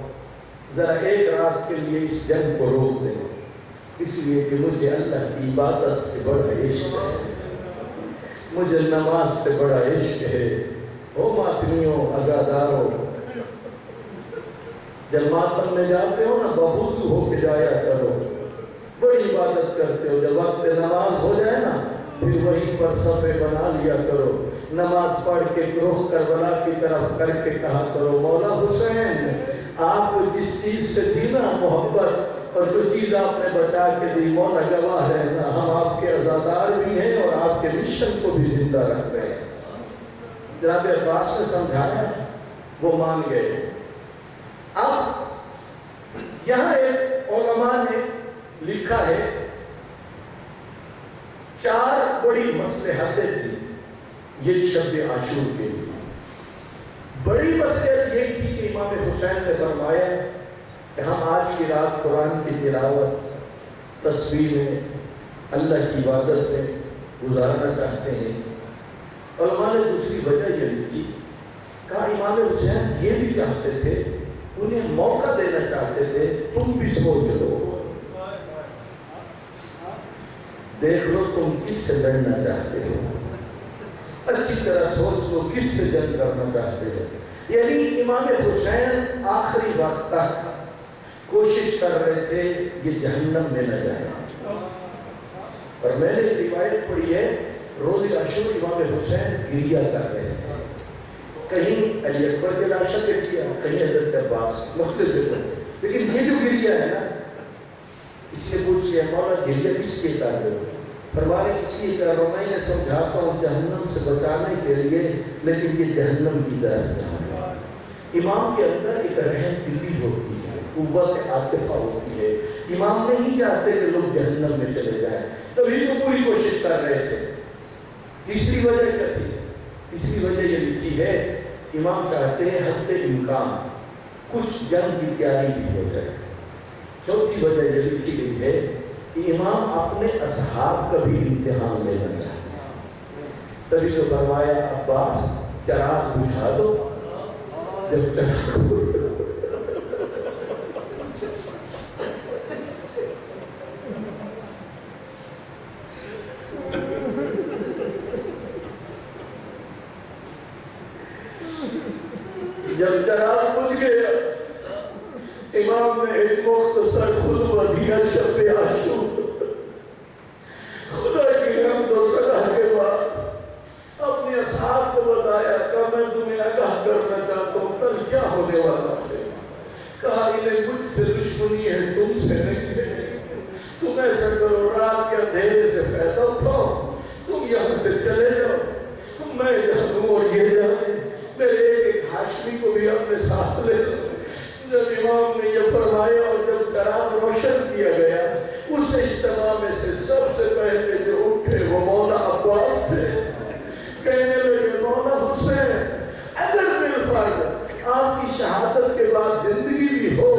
ذرا ایک رات کے لیے اس جنگ کو روک دیں، اس لیے کہ مجھے اللہ کی عبادت سے بڑا عشق ہے، مجھے نماز سے بڑا عشق ہے۔ او ماتمیوں عزاداروں، جب ماتم میں جاتے ہو نا بوضو ہو کے جایا کرو، بڑی عبادت کرتے ہو، جب وقت نماز ہو جائے نا پھر وہیں پر صفے بنا لیا کرو، نماز پڑھ کے رخ کربلا کی طرف کر کے کہا کرو مولا حسین آپ کو جس چیز سے تھی نا محبت اور جو چیز آپ نے بچا کے دی مولا گواہ ہے نا، ہم آپ کے عزادار بھی ہیں اور آپ کے مشن کو بھی زندہ رکھ رہے ہیں۔ جناب عباس نے سمجھایا، وہ مان گئے۔ اب یہاں ایک علماء نے لکھا ہے 4 بڑی مصلحتیں تھی یہ شب عاشور کے لیے۔ بڑی مصلحت یہ تھی کہ امام حسین نے فرمایا کہ ہم آج کی رات قرآن کی تلاوت، تسبیح اللہ کی عبادت میں گزارنا چاہتے ہیں۔ علماء نے دوسری وجہ یہ لکھی، کہا امام حسین یہ بھی چاہتے تھے، انہیں موقع دینا چاہتے تھے، تم بھی سوچ لو، دیکھ لو تم کس سے لڑنا چاہتے ہو، اچھی طرح سوچ لو کس سے جنگ کرنا چاہتے ہو۔ یعنی امام حسین آخری وقت تک کوشش کر رہے تھے یہ جہنم میں نہ جائے۔ اور میں نے روایت پڑھی ہے روز عاشور امام حسین گریہ کر رہے تھے، کہیں علی اکبر کے لاشا پہ کیا، کہیں حضرت عباس، مختلف جگہ، لیکن یہ جو گریہ ہے نا، اس سے پوچھ لیا مولا گریہ کس کے کر رہے ہو؟ فرمائے اس لیے کر رہا ہوں، میں انہیں سمجھاتا ہوں جہنم سے بچانے کے لیے، لیکن یہ جہنم کی طرف جا رہا ہے۔ امام کے اندر ایک رحم دلی ہوتی ہے، قوت عاطفہ ہوتی ہے، امام نہیں چاہتے کہ لوگ جہنم میں چلے جائیں، تبھی تو پوری کوشش کر رہے تھے۔ تیسری وجہ کیا تھی؟ تیسری وجہ یہ لکھی ہے امام چاہتے ہیں حد امکان کچھ جنگ کی تیاری بھی ہو جائے۔ چوتھی وجہ یہ لکھی گئی ہے کہ امام اپنے اصحاب کا بھی امتحان لینا چاہتے ہیں، تبھی تو فرمایا عباس چراغ بجھا دو، جب چراغ جب چراغ بجھ گیا امام نے ایک مختصر خطبہ دیا شب عاشور، خدا کی حمد و ثنا کے بعد اپنے اصحاب کو بتایا کہ میں تمہیں آگاہ کرنا چاہتا ہوں کل کیا ہونے والا ہے۔ کہا انہیں مجھ سے دشمنی ہے، تم سے نہیں ہے، تم ایسا کرو رات کے اندھیرے سے فائدہ اٹھاؤ، تم یہاں سے چلے جاؤ، میں جانوں اور یہ جانے، میرے ایک ہاشمی کو بھی اپنے ساتھ لے لو۔ جب امام نے یہ فرمایا اور جب چراغ روشن کیا گیا، اس اجتماع میں سے سب سے پہلے جو اٹھے وہ مولا عباس تھے۔ کہنے لگے مولا حسین اگر بالفرض آپ کی شہادت کے بعد زندگی بھی ہو،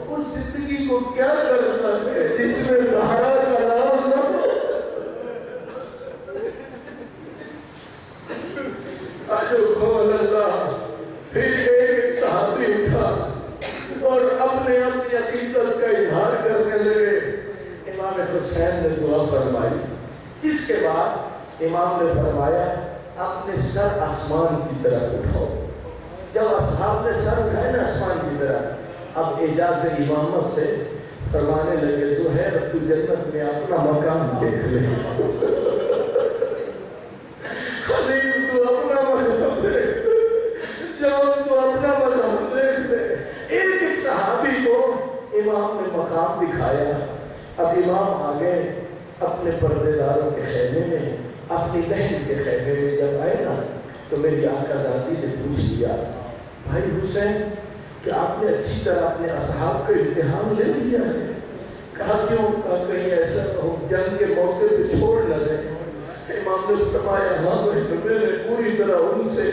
اس زندگی کو کیا کرنا ہے جس میں زہرا کا نام نہ ہو؟ اللہ پھر ایک صحابی اٹھا اور اپنے عقیدت کا اظہار کرنے لگے۔ امام حسین نے دعا فرمائی، اس کے بعد امام نے فرمایا اپنے سر آسمان کی طرف اٹھاؤ۔ جب اصحاب نے سر اٹھائے نا آسمان کی طرف، اب اجازت امامت سے فرمانے لگے زہیر تو جنت میں اپنا مقام دیکھ لے، خلیل تو اپنا مقام دیکھ لے، جان تو اپنا مقام دیکھ لے۔ ایک ایک صحابی کو امام نے مقام دکھایا۔ اب امام آگے اپنے پردے داروں کے خیمے میں، اپنی بہن کے خیمے میں جب آئے نا تو میری آقا ذاتی نے پوچھ لیا بھائی حسین کہ آپ نے اچھی طرح اپنے اصحاب کا امتحان لے لیا ہے؟ کہا کیوں؟ کہا کہیں ایسا ہو جنگ کے موقع پہ چھوڑ نہ دیں۔ امام نے فرمایا ہاں میں نے پوری طرح ان سے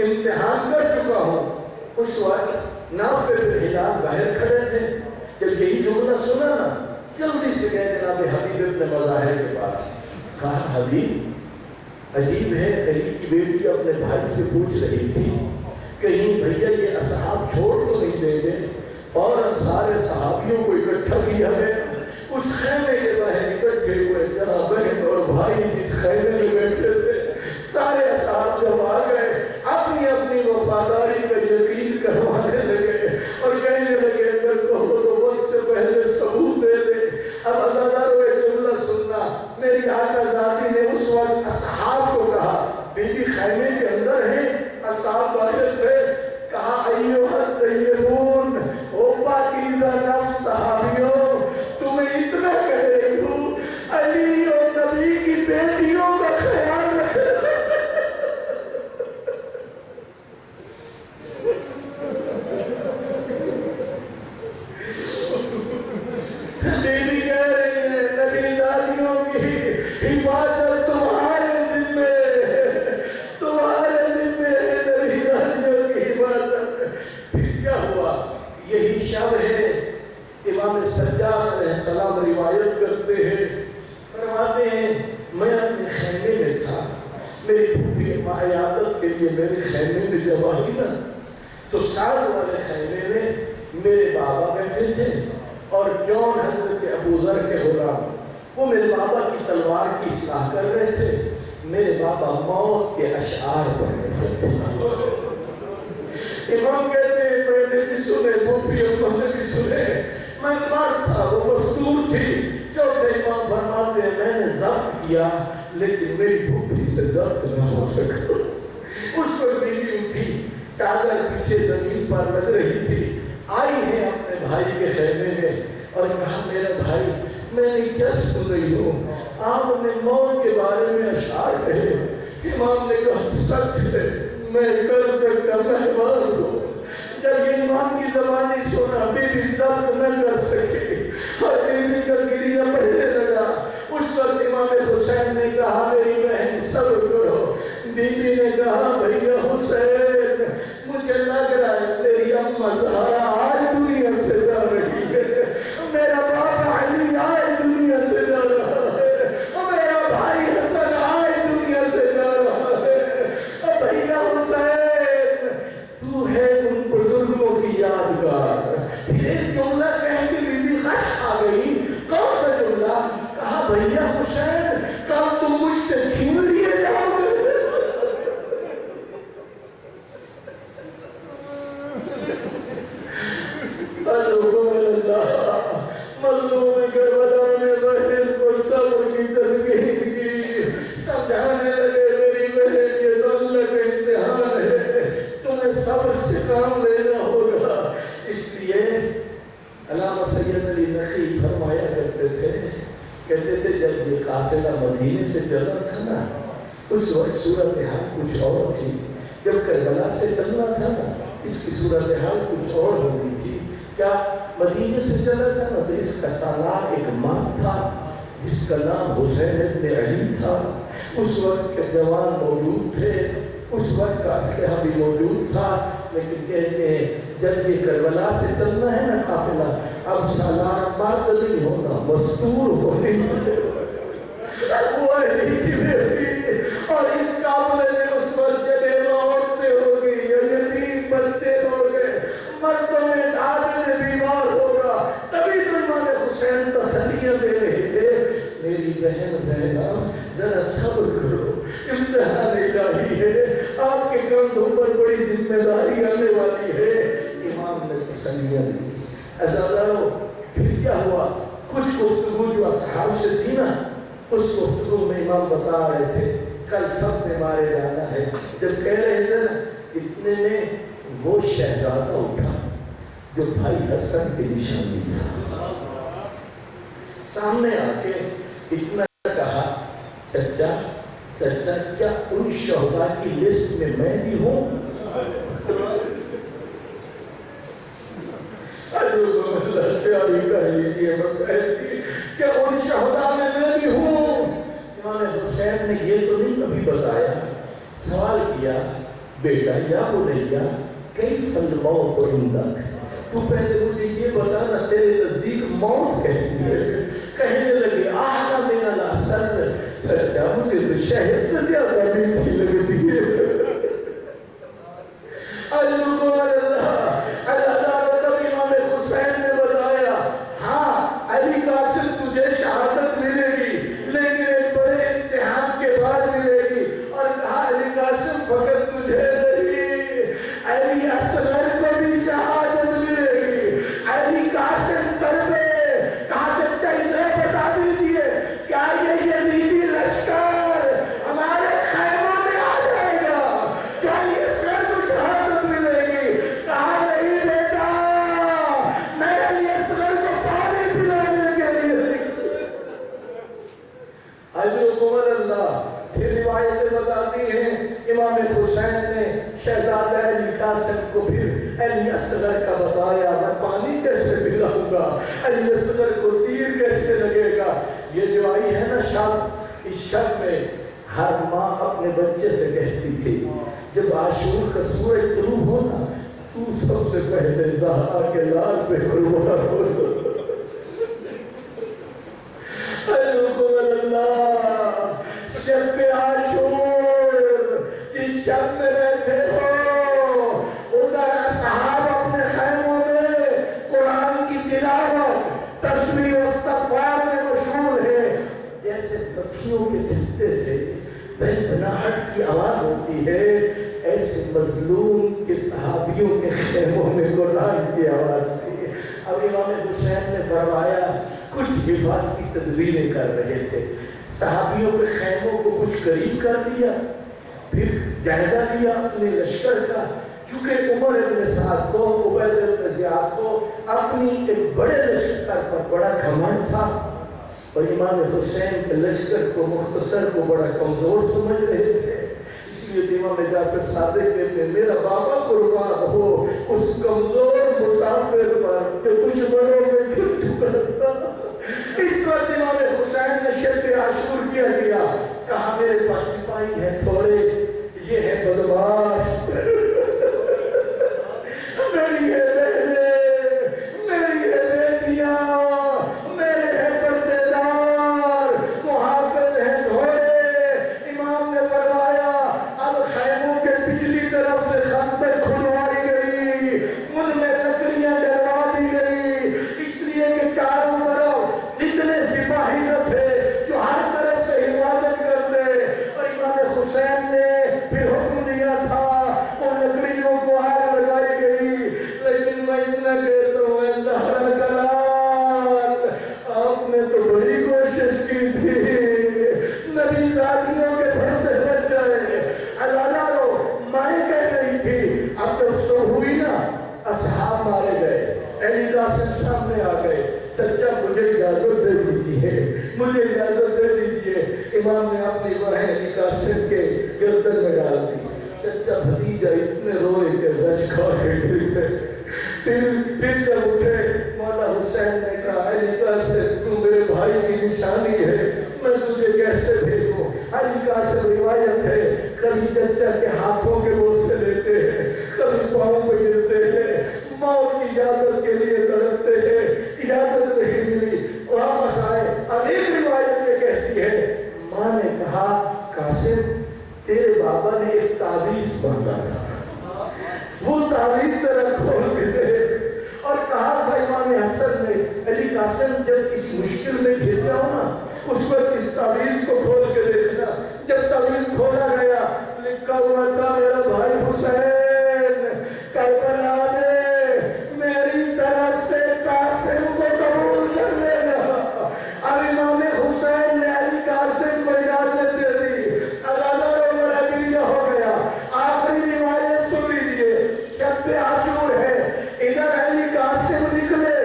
امتحان کر چکا ہوں۔ اس وقت نافع بن ہلال باہر کھڑے تھے، جب یہی جملہ سنا نا جلدی سے گئے جناب حبیب ابن مظاہر کے پاس۔ کہا حبیب عجیب ہے، علی کی بیٹی اپنے بھائی سے پوچھ رہی تھی کہیں بھیا یہ اصحاب چھوڑ تو نہیں دیں گے، اور سارے صحابیوں کو اکٹھا کیا ہے، اس خیمے کے باہر اکٹھے ہوئے جناب بہن اور بھائی جس خیمے میں بیٹھے تھے، سارے اصحاب جب آ گئے اپنی اپنی وفاداری کا یقین کروانے لگے اور کہنے لگے اگر کہو تو وقت سے پہلے ثبوت دے دے۔ اب عزادارو ایک جملہ سننا، میری آقا ذاتی نے اس بیوی کہہ رہی ہے نبی زادیوں کی حفاظت تمہارے ذمے ہے، تمہارے ذمے ہے نبی زادیوں کی حفاظت۔ پھر کیا ہوا؟ یہی شب ہے، امام سجاد علیہ السلام روایت کرتے ہیں، فرماتے ہیں میں اپنے خیمے میں تھا، میری پھوپھی عیادت کے لیے میرے خیمے میں جب آئی نا تو ساتھ والے خیمے میں میرے بابا بیٹھے تھے اور جون حضرت ابو ذر کے غلام وہ میرے بابا کی تلوار کی اصلاح کر رہے تھے، میرے بابا موت کے اشعار پڑھ رہے تھے۔ امام کہتے ہیں میں نے بھی سنے، پھوپھی اماں نے بھی سنے، میں مرد تھا، وہ مستور تھی۔ چوتھے امام فرماتے ہیں میں نے ضبط کیا لیکن میری پھوپھی سے ضبط نہ ہو سکا۔ اس وقت بیوی اٹھی، چادر پیچھے زمین پر لگ رہی تھی، آئی ہے اپنے بھائی کے خیمے میں اور کہا میرا بھائی میں نے کیا سن رہی ہوں، آپ نے موت کے بارے میں اشعار کہے۔ امام نے کہا سچ ہے، میں کل تک کا مہمان ہوں۔ جب یہ امام کی زبانی سنا بیوی ضبط نہ کر سکے اور بیوی کا گریہ بڑھنے لگا۔ اس وقت امام حسین نے کہا میری بہن صبر کرو۔ بیوی نے کہا بھیا حسین مجھے لگ رہا ہے میری اماں زہرا آج دنیا سے جا رہی ہے، میرا باپ علی آج دنیا سے جا رہا ہے، میرا بھائی حسن آج دنیا سے جا رہا ہے۔ بھیا حسین تو ہے ان بزرگوں کی یادگار۔ ایک جملہ کہہ کے بیوی خش آ گئی، کون سا جملہ؟ کہا بھیا حسین کل تم مجھ سے چھین لیے جاؤ گے۔ مظلوم کربلا میں بہن کو صبر کی تلقین کی، سمجھانے لگے میری بہن یہ تو اللہ کا امتحان ہے، تمہیں صبر سے کام لینا ہوگا۔ اس لیے علامہ سید علی نقی فرمایا کرتے تھے، کہتے تھے جب یہ قافلہ مدینے سے چلا تھا نا اس وقت صورتحال کچھ اور تھی، جب کربلا سے چلنا تھا نا اس کی صورتحال کچھ اور ہو گئی تھی۔ کیا مدینے سے چلا تھا نا تو اس کا سالار ایک ماں تھا جس کا نام حسین ابن علی تھا، اس وقت کے جوان موجود تھے، اس وقت کا اسلحہ بھی موجود تھا، لیکن کہتے ہیں جب یہ کربلا سے چلنا ہے نا قافلہ اب سالار مرد نہیں ہوگا مستور ہونے وہ اور اس قافلے میں اس وقت جب عورتیں ہو گئی یتیم بچے ہو گئے، مردوں میں عادت بیمار ہوگا، تبھی تو امام حسین تسلیاں دے رہے تھے میری بہن زینب ذرا صبر کرو، امتحان الہی ہے، آپ کے کندھوں پر بڑی ذمہ داری آنے والی ہے۔ امام نے تسلیاں دی۔ عزیزانو پھر کیا ہوا؟ کچھ گفتگو جو اصحاب سے تھی نا اس گفتگو میں امام بتا رہے تھے کل سب نے مارے جانا ہے، جب کہہ رہے تھے نا اتنے میں وہ شہزادہ اٹھا جو بھائی حسن کی نشانی تھا، سامنے آ کے اتنا کہا چچا چچا کیا ان شہداء کی لسٹ میں میں بھی ہوں؟ کیا ان شہداء میں بھی ہوں؟ امام حسین نے یہ تو نہیں کبھی بتایا، سوال کیا بیٹا یا بنیا کیف الموت عندک، تو پہلے مجھے یہ بتانا تیرے نزدیک موت کیسی ہے؟ کہنے لگے احلى من العسل، چچا مجھے تو شہد سے زیادہ میٹھی لگتی ہے۔ علی قاسم تجھے شہادت ملے گی لیکن ایک بڑے امتحان کے بعد ملے گی، اور کہا علی قاسم فقط تجھے نہیں علی اصغر کو بھی شہادت ملے گی، علی قاسم کربے۔ کہا چچا انہیں بتا دیجئے کیا یہ یزیدی لشکر ہمارے خیموں میں آ جائے گا؟ اصغر کا بتایا میں پانی کیسے پلاؤں گا، علی اصغر کو تیر کیسے لگے گا۔ یہ جو آئی ہے نا شب، اس شب میں ہر ماں اپنے بچے سے کہتی تھی جب عاشور کا سورج طلوع ہونا تو سب سے پہلے زہرا کے لال پہ قربان ہو۔ اللہ شب عاشور جس شب میں بیٹھے ہو، ادھر اصحاب اپنے خیموں میں قرآن کی تلاوت تسبیح و استغفار میں مشغول ہے۔ جیسے پکھیوں کے چھتے سے بھنبھناہٹ کی آواز ہوتی ہے، ایسے مظلوم کے صحابیوں کے خیموں میں قرآن کی آواز تھی۔ اب امام حسین نے فرمایا کچھ حفاظ کی تدبیریں کر رہے تھے، صحابیوں کے خیموں کو کچھ قریب کر دیا، پھر جائزہ لیا اپنے لشکر کا، چونکہ عمر ابن سعد کو، عبید بن زیاد کو اپنی ایک بڑے لشکر پر بڑا گھمنڈ تھا، اور امام حسین کے لشکر کو مختصر کو بڑا کمزور سمجھ رہے تھے۔ اس لیے امام جعفر صادق کہتے ہیں میرا بابا قربان ہو اس کمزور مسافر پر جو دشمنوں میں گر چکا تھا۔ اس وقت امام حسین نے شب عاشور کیا گیا، کہا میرے پاس سپاہی ہیں تھوڑے، یہ ہے بدماش، میری ہے بہنیں، میری ہے بیٹیاں، میرے ہے پردے دار، محافظ ہیں تھوڑے۔ امام نے فرمایا اب خیموں کے پچھلی طرف سے خندق کھلوائی گئی، ان میں لکڑیاں ڈلوا دی گئی، اس لیے کہ چاروں طرف اتنے سپاہی نہ تھے جو ہر طرف سے حفاظت کرتے، اور امام حسین نے پھر حکم دیا تھا ان لکڑیوں کو آگ لگائی گئی۔ لیکن میں اتنا کہتا ہوں اے زہرا کلال، آپ نے تو بڑی کوشش کی تھی، نبی زادیوں کے پھرتے بچ جائے۔ عزادارو مائیں کہہ رہی تھی اب تو سو ہوئی نا، اصحاب مارے گئے، علی قاسم سامنے آ گئے، چچا مجھے اجازت دے دیجئے، مجھے اجازت دے دیجئے۔ امام نے اپنی باہیں علی قاسم کے گردن میں ڈال دی، چچا بھتیجا اتنے روئے کہ رش کھا کے گر گئے۔ پھر جب اٹھے مولا حسین نے کہا علی قاسم تو میرے بھائی کی نشانی ہے، میں تجھے کیسے بھیجوں؟ علی قاسم روایت ہے کبھی چچا کے ہاتھوں کے بوسے لیتے ہیں، کبھی پاؤں پہ گرتے ہیں، موت کی اجازت کے لیے تڑپتے ہیں، اجازت نہیں ملی، واپس آئے۔ اب ایک روایت یہ کہتی ہے ماں نے کہا قاسم تیرے بابا نے ایک تعویذ باندھا تھا، وہ تعویذ تیرا کھول کے دے، اور کہا تھا امام حسن نے علی قاسم جب کسی مشکل میں گر جاؤ نا اس وقت اس تعویذ کو کھول کے دیکھنا۔ جب تعویذ کھولا گیا لکھا ہوا تھا میرا بھائی حسین کربلا میں میری طرف سے قاسم کو قبول کر لینا۔ اب امام حسین نے علی قاسم کو اجازت دے دی، عزاداروں میں عقیدہ ہو گیا۔ آخری روایت سن لیجئے، شب عاشور ہے، ادھر علی قاسم نکلے،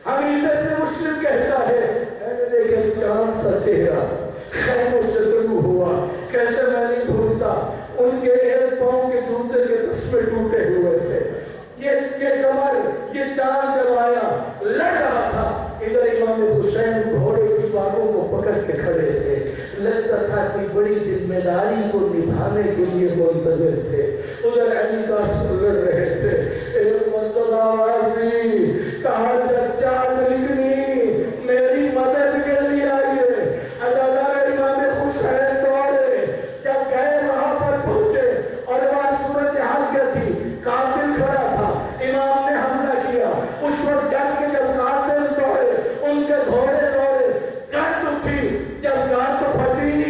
حمیدت نے مسلم کہتا ہے میں نے دیکھا چاند سا چہرہ خیموں سے طلوع ہوا، کہتے میں نہیں بھولتا ان کے ایک پاؤں کے جوتے کے تسمے ٹوٹے ہوئے تھے، یہ کمر یہ چاند جب آیا لڑ رہا تھا، ادھر امام حسین گھوڑے کی باگوں کو پکڑ کے کھڑے تھے، لگتا تھا کہ بڑی ذمہ داری کو نبھانے کے لیے منتظر تھے، ادھر علی قاسم لڑ رہے تھے۔ ایک مرتبہ آواز دی کہا جب چاند نکلی میری مدد کے لیے آئیے۔ عزادار امام حسین دوڑے، جب گئے وہاں پر پہنچے اور وہاں صورت حال کیا تھی، قاتل کھڑا تھا، امام نے حملہ کیا، اس وقت ڈر کے جب قاتل دوڑے ان کے گھوڑے دوڑے، گرد اٹھی، جب گرد پھٹی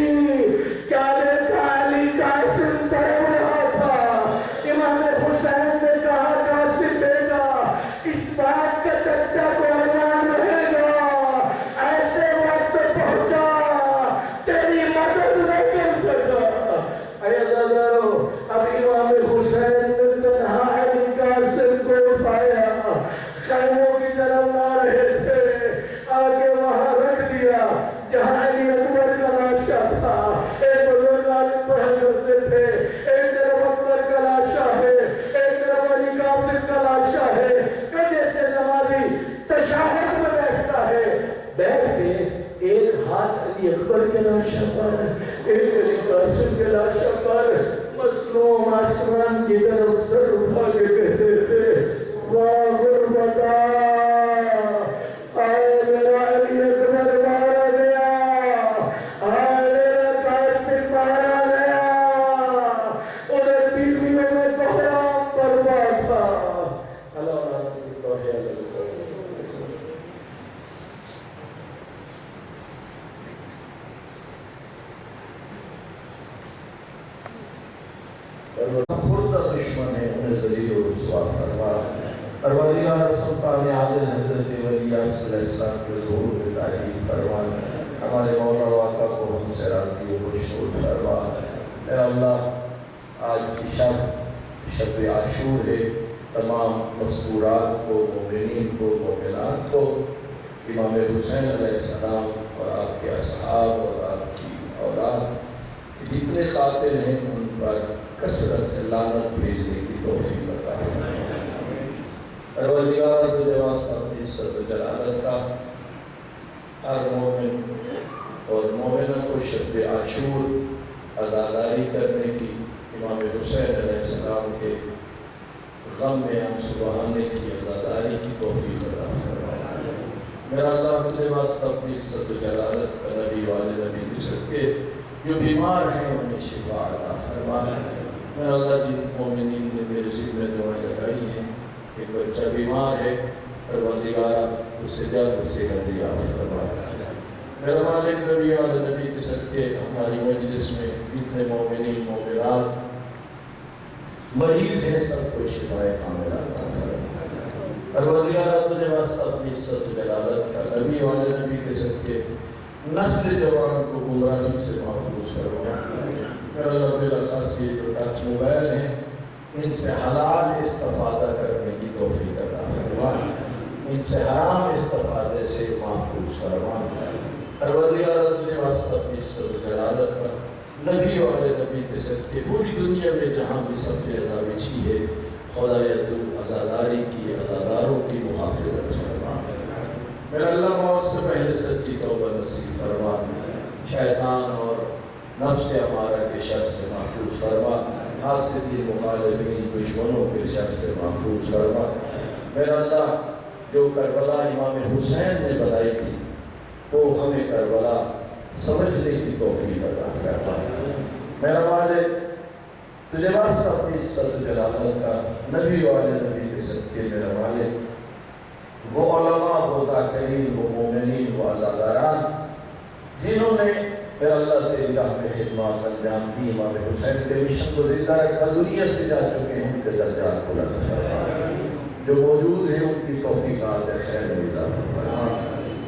کیا دیکھا علی قاسم تڑپ رہا تھا۔ امام حسین نے کہا کی طرف سر اٹھا کے کہتے تھے واہ غربتا آئے میرا علی اکبر مارا گیا، آئے میرا قاسم مارا گیا، انہیں بیویوں میں بحرام برباد تھا۔ اللہ خوردہ دشمن ہے انہیں ذلیل و رسوا فرما۔ پروردگار سلطان عادل حضرت ولی صلی اللہ علیہ وسلم کے ظہور میں تعلیم فرما، ہمارے مولا و آقا کو ہم سے راضی و خوشنود فرما۔ اے اللہ آج کی شب عاشور ہے، تمام مذکورات کو، مومنین کو، مومنات کو، امام حسین علیہ السلام اور آپ کے اصحاب اور آپ کی اولاد جتنے قاتل ہیں ان پر کثرت سے لعنت بھیجنے کی توفیق عطا فرمائے۔ پروردگار تجھے واسطہ اپنی عزت و جلالت کا ہر مومن اور مومنہ کو شب عاشور عزاداری کرنے کی، امام حسین علیہ السلام کے غم میں آنسو بہانے کی، عزاداری کی توفیق عطا فرمائے۔ میرا اللہ تجھے واسطہ اپنی عزت و جلالت کا نبی والے نبی کی صدقے جو بیمار ہیں انہیں شفا عطا فرما۔ میرا اللہ جن مومنین نے میرے ذمہ دعائیں لگائی ہیں، ایک بچہ بیمار ہے، پروردگارہ اسے جلد سے ہدیہ فرما۔ میرا مالک نبی والے نبی کے صدقے ہماری مجلس میں اتنے مومنین مومنات مریض ہیں، سب کو شفائے کاملہ عطا فرما۔ پروردگارہ تجھے واسطہ اپنی عزت و جلالت کا نبی والے نبی کے صدقے نسل جوان کو گمراہی سے محفوظ فرما۔ میرا اللہ میرا خاص یہ جو ٹچ موبائل ہیں ان سے حلال استفادہ کرنے کی توفیق عطا فرما، ان سے حرام استفادے سے محفوظ فرما۔ پروردگار تجھے واسطہ اپنی عزت و جلالت کا نبی والے نبی کے صدقے پوری دنیا میں جہاں بھی صف عزا بچھی ہے، خدایا تو عزاداری کی، عزاداروں کی محافظت فرما۔ میرا اللہ موت سے پہلے سچی توبہ نصیب فرما، شیطان اور نفس ہمارا کے شر سے محفوظ فرما، حاسدین مخالفین دشمنوں کے شر سے محفوظ فرما۔ میرا اللہ جو کربلا امام حسین نے بنائی تھی وہ ہمیں کربلا سمجھنے کی توفیق عطا فرما۔ میرا مالک تجھے واسطہ اپنی عزت و جلالت کا نبی والے نبی کے صدقے میرا مالک وہ علماء، وہ ذاکرین، وہ مومنین، وہ عزاداران جنہوں نے اے اللہ تیری راہ میں خدمات انجام دی، امام حسین کے مشن کو زندہ رکھا، دنیا سے جا چکے ہیں، ان کے درجات بلند فرما۔ جو موجود ہیں ان کی توفیقات خیر و اضافہ فرما۔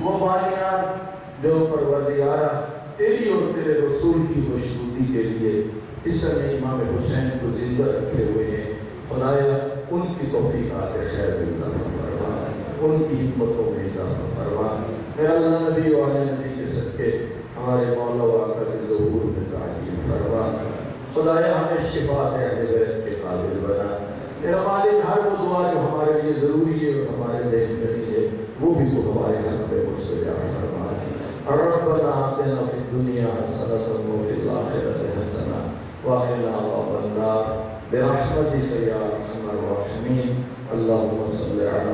وہ بانیات جو پروردگارہ تیری اور تیرے رسول کی مشروطی کے لیے اس سمے امام حسین کو زندہ رکھے ہوئے ہیں، خدایا ان کی توفیقات خیر و اضافہ فرما، ان کی حکمتوں میں اضافہ فرما۔ اے اللہ نبی والے نبی کے صدقے ہمارے مولا و آقا کے ظہور میں تعجیل فرما، خدایا ہمیں شفاعت اہل بیت کے قابل بنا۔ میرا مالک ہر وہ دعا جو ہمارے لیے ضروری ہے اور ہمارے ذہن میں نہیں ہے وہ بھی تو ہمارے حق پہ مستجاب فرما۔ ربنا آتنا فی الدنیا حسنۃ وفی الآخرۃ حسنۃ وقنا عذاب النار برحمتک یا ارحم الراحمین۔ اللہم صل علی